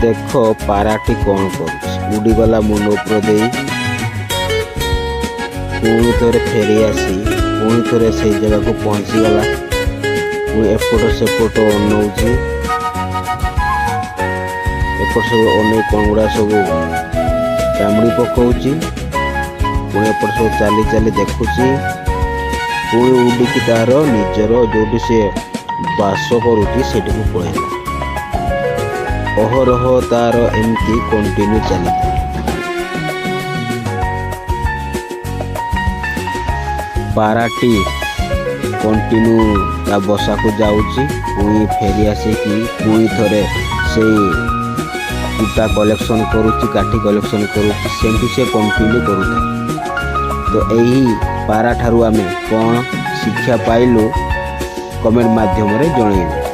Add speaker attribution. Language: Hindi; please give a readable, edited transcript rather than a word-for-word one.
Speaker 1: देख पाराटी कौन कर उड़ीगला मुंड उपर दे पुणी थे फेरी आसी पुणी थे से जगह को पहुँचीगला पुणी एपट सेपट अनौची एपट सब अनेक कौन गुड़ा सब कामुड़ी पकाउची पुणी एपट सब चली चली देखुची पुणी उड़िकी तार निजर जो सी बास करुच्ची से पलैला अहरह तार एमती कंटिन्यू चली पाराटी कंटिन्यू ता बसा को जाऊँगी पुणी फेरी आसिकी पुणी थे से कुटा कलेक्शन करुच्ची काठी कलेक्शन करुच्ची सेमती से कंटिन्यू करूँ तो यही पारा ठारू आमे कौन शिक्षा पाइलु कमेंट माध्यम रे जणैबे।